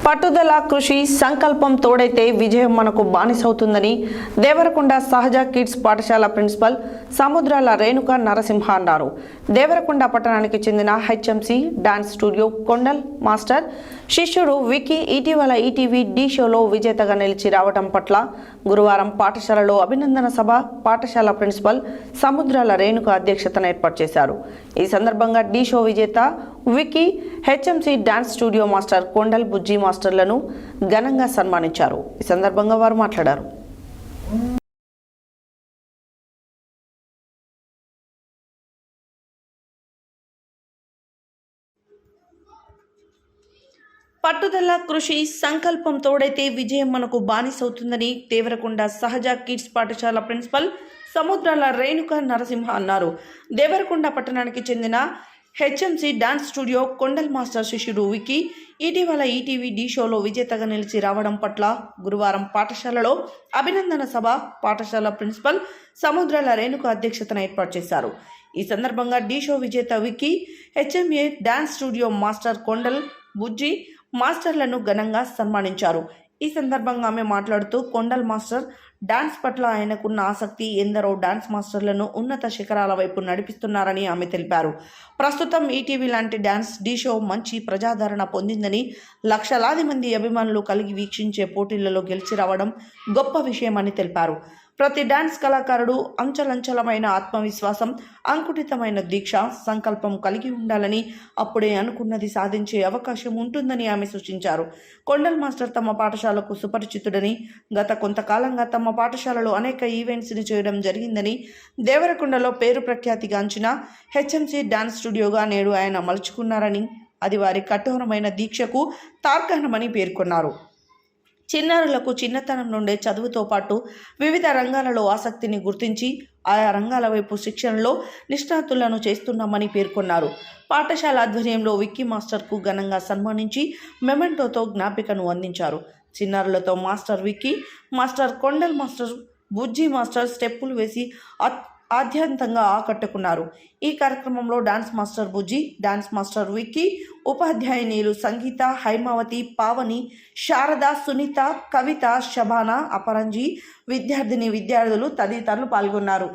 పట్టుదల కృషి సంకల్పం తోడైతే విజయం మనకు బానిసవుతుందని దేవరకొండ సహజ కిడ్స్ పాఠశాల ప్రిన్సిపల్ సముద్రాల రేణుక నరసింహ అన్నారు. దేవరకొండ పట్టణానికి చెందిన HMC dance studio Kondal master శిష్యుడు వికీ ఇటీవల ఈటీవీ డి షోలో విజేతగా నిలిచి రావడం పట్ల గురువారం పాఠశాలలో అభినందన సభ పాఠశాల ప్రిన్సిపల్ సముద్రాల రేణుక అధ్యక్షతన ఏర్పాటు చేశారు. ఈ సందర్భంగా డి షో విజేత Vicky, HMC dance studio master Kondal Bujji మాస్టర్లను ఘనంగా సన్మానించారు. ఈ సందర్భంగా వారు మాట్లాడారు. పట్టుదల కృషి సంకల్పం తోడైతే విజయం మనకు బానిసవుతుందని దేవరకొండ సహజ కిడ్స్ పాఠశాల ప్రిన్సిపల్ సముద్రాల రేణుక నరసింహ అన్నారు. దేవరకొండ పట్టణానికి చెందిన HMC dance studio Kondal master శిష్యుడు వికీ ఇటీవల ఈటీవీ డి షోలో విజేతగా నిలిచి రావడం పట్ల గురువారం పాఠశాలలో అభినందన సభ పాఠశాల ప్రిన్సిపల్ సముద్రాల రేణుక అధ్యక్షతన ఏర్పాటు చేశారు. ఈ సందర్భంగా డి షో విజేత Vicky, HMA dance studio master Kondal Bujji మాస్టర్లను ఘనంగా సన్మానించారు. ఈ సందర్భంగా ఆమె మాట్లాడుతూ కొండల్ మాస్టర్ డాన్స్ పట్ల ఆయనకున్న ఆసక్తి ఎందరో డాన్స్ మాస్టర్లను ఉన్నత శిఖరాల వైపు నడిపిస్తున్నారని ఆమె తెలిపారు. ప్రస్తుతం ఈటీవీ లాంటి డాన్స్ డి షో మంచి ప్రజాదరణ పొందిందని, లక్షలాది మంది అభిమానులు కలిగి వీక్షించే పోటీలలో గెలిచి రావడం గొప్ప విషయమని తెలిపారు. ప్రతి డాన్స్ కళాకారుడు అంచలంచలమైన ఆత్మవిశ్వాసం, అంకుటితమైన దీక్ష, సంకల్పం కలిగి ఉండాలని, అప్పుడే అనుకున్నది సాధించే అవకాశం ఉంటుందని ఆమె సూచించారు. కొండల్ మాస్టర్ తమ పాఠశాలకు సుపరిచితుడని, గత కొంతకాలంగా తమ పాఠశాలలో అనేక ఈవెంట్స్ని చేయడం జరిగిందని, దేవరకొండలో పేరు ప్రఖ్యాతిగాంచిన హెచ్ఎంసి డాన్స్ స్టూడియోగా నేడు ఆయన మలుచుకున్నారని, అది వారి కఠోరమైన దీక్షకు తార్కాణమని పేర్కొన్నారు. చిన్నారులకు చిన్నతనం నుండే చదువుతో పాటు వివిధ రంగాలలో ఆసక్తిని గుర్తించి ఆయా రంగాల వైపు శిక్షణలో నిష్ణాతులను చేస్తున్నామని పేర్కొన్నారు. పాఠశాల ఆధ్వర్యంలో విక్కీ మాస్టర్కు ఘనంగా సన్మానించి మెమెంటోతో జ్ఞాపికను అందించారు. చిన్నారులతో master Vicky, master Kondal master Bujji master స్టెప్పులు వేసి ఆద్యంతంగా ఆకట్టుకున్నారు. ఈ కార్యక్రమంలో dance master Bujji, dance master Vicky, ఉపాధ్యాయునీలు సంగీత, హైమావతి, పావని, శారద, సునీత, కవిత, శబానా, అపరంజి, విద్యార్థులు తదితరులు పాల్గొన్నారు.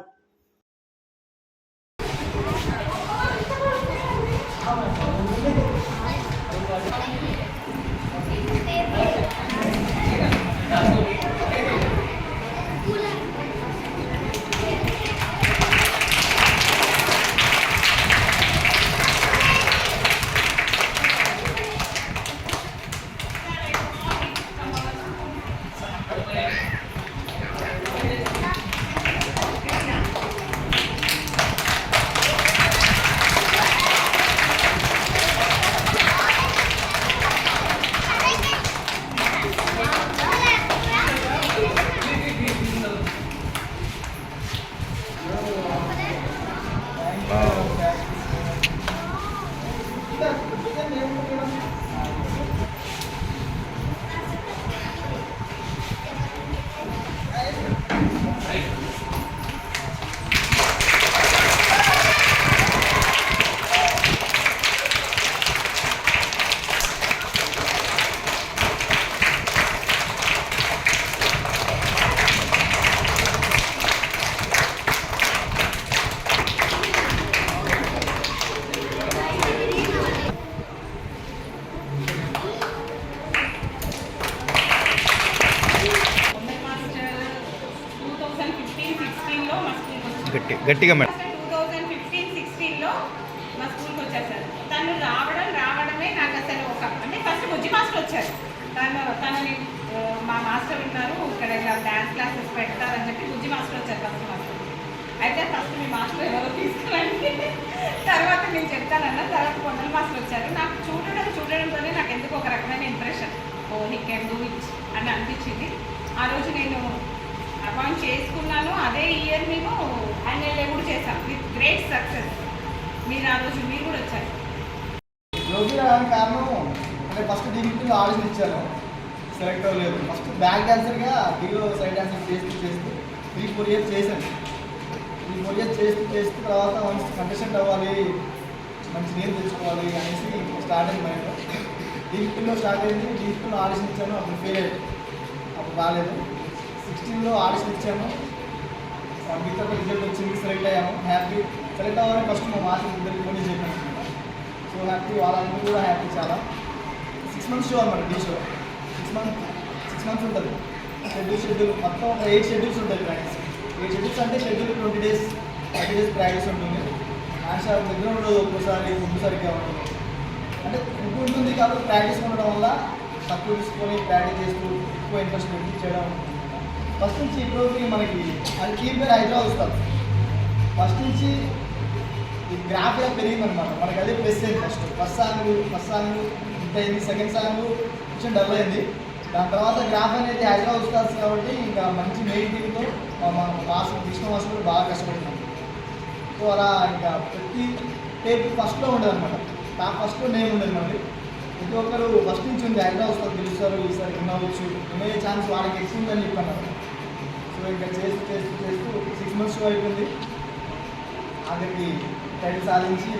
గట్టిగా మేడం 2015-16లో మా స్కూల్కి వచ్చారు సార్. తను రావడమే నాకు అసలు అంటే ఫస్ట్ బుజ్జి మాస్టర్ వచ్చారు. తనని మా మాస్టర్ ఉన్నారు, ఇక్కడ ఇలా డ్యాన్స్ క్లాసెస్ పెడతారని చెప్పి బుజ్జి మాస్టర్ వచ్చారు ఫస్ట్ మాస్టర్. అయితే ఫస్ట్ మీ మాస్టర్ ఎవరో తీసుకురండి, తర్వాత నేను చెప్తానన్నా. తర్వాత కొండల్ మాస్టర్ వచ్చారు. నాకు చూడడంతోనే నాకు ఎందుకు ఒక రకమైన impression, oh he can do it అని అనిపించింది. ఆ రోజు నేను అపాయింట్ చేసుకున్నాను. అదే ఇయర్ మేము యాన్యువల్ డే కూడా చేశాం విత్ గ్రేట్ సక్సెస్. మీరు ఆ రోజు మీరు కూడా వచ్చారు. కారణం అంటే ఫస్ట్ దీనికి ఆడిషన్ ఇచ్చాను, సెలెక్ట్ అవ్వలేదు. ఫస్ట్ బ్యాక్ డాన్సర్గా ఢిల్లో సైడ్ డాన్సర్ చేస్తూ 3-4 years చేశాను. 3-4 years చేస్తూ తర్వాత మంచి కంటెస్టెంట్ అవ్వాలి, మంచి నేమ్ తెచ్చుకోవాలి అనేసి స్టార్ట్ అయింది మైండ్లో. D15లో స్టార్ట్ అయింది. D15లో ఆడిషన్ ఇచ్చాను, అప్పుడు ఫెయిల్ అయ్యాను, అప్పుడు రాలేదు. 16లో ఆడిషన్ ఇచ్చాను, మిగతా రిజల్ట్ వచ్చింది, సెలెక్ట్ అయ్యాము. హ్యాపీ. సెలెక్ట్ అవ్వాలని ఫస్ట్ మా మాస్టర్ ఇద్దరికి ఫోన్ చేసి చెప్పాను అనమాట. సో హ్యాపీ, వాళ్ళందరూ కూడా హ్యాపీ చాలా. 6 months షో అనమాట. డీ షో 6 months ఉంటుంది. షెడ్యూల్ మొత్తం ఒక 8 షెడ్యూల్స్ ఉంటాయి ప్రాక్టీస్. 8 షెడ్యూల్స్ అంటే షెడ్యూల్ 20 days 30 days ప్రాక్టీస్ ఉంటుంది. డాన్స్ దగ్గర ఉండదు, ఒక్కోసారి ఫుడ్ సరిగ్గా ఉంటుంది. అంటే ఫుడ్ ఉంటుంది కాబట్టి ప్రాక్టీస్ ఉండడం వల్ల తక్కువ తీసుకొని ప్రాక్టీస్ చేస్తూ ఎక్కువ ఇంట్రెస్ట్ పెట్టి చేయడం. ఫస్ట్ నుంచి ఇప్పటివరకు మనకి అది టీం పేరు హైదరాబాద్ వస్తారు. ఫస్ట్ నుంచి ఈ గ్రాఫ్ ఇలా పెరిగిందనమాట. మనకి అదే ప్లస్ అయింది. ఫస్ట్ సాంగ్ ఇంత అయింది, సెకండ్ సాంగ్ కొంచెం డబుల్ అయింది. దాని తర్వాత గ్రాఫ్ అనేది హైదరాబాద్ వస్తారు కాబట్టి ఇంకా మంచి మెయిన్ టీంతో మన కృష్ణ మాస్టర్ కూడా బాగా కష్టపడుతున్నాం. సో అలా ఇంకా ప్రతి టేప్ ఫస్ట్లో ఉండదు అనమాట. ఫస్ట్లో నేను ఉండదు. మళ్ళీ ప్రతి ఒక్కరు ఫస్ట్ నుంచి ఉంది, హైదరాబాద్ వస్తారు, గెలుస్తారు, ఈసారి విన్ అవ్వచ్చు, వినే ఛాన్స్ వాళ్ళకి ఎక్కువ ఉందని చెప్పాను. సో ఇంకా చేస్తూ 6 months షో అయిపోయింది. ఆఖరికి టైటిల్ సాధించి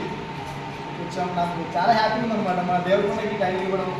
వచ్చాము. నాకు చాలా హ్యాపీగా ఉందన్నమాట. మన దేవరకొండకి టైటిల్ ఇవ్వడం,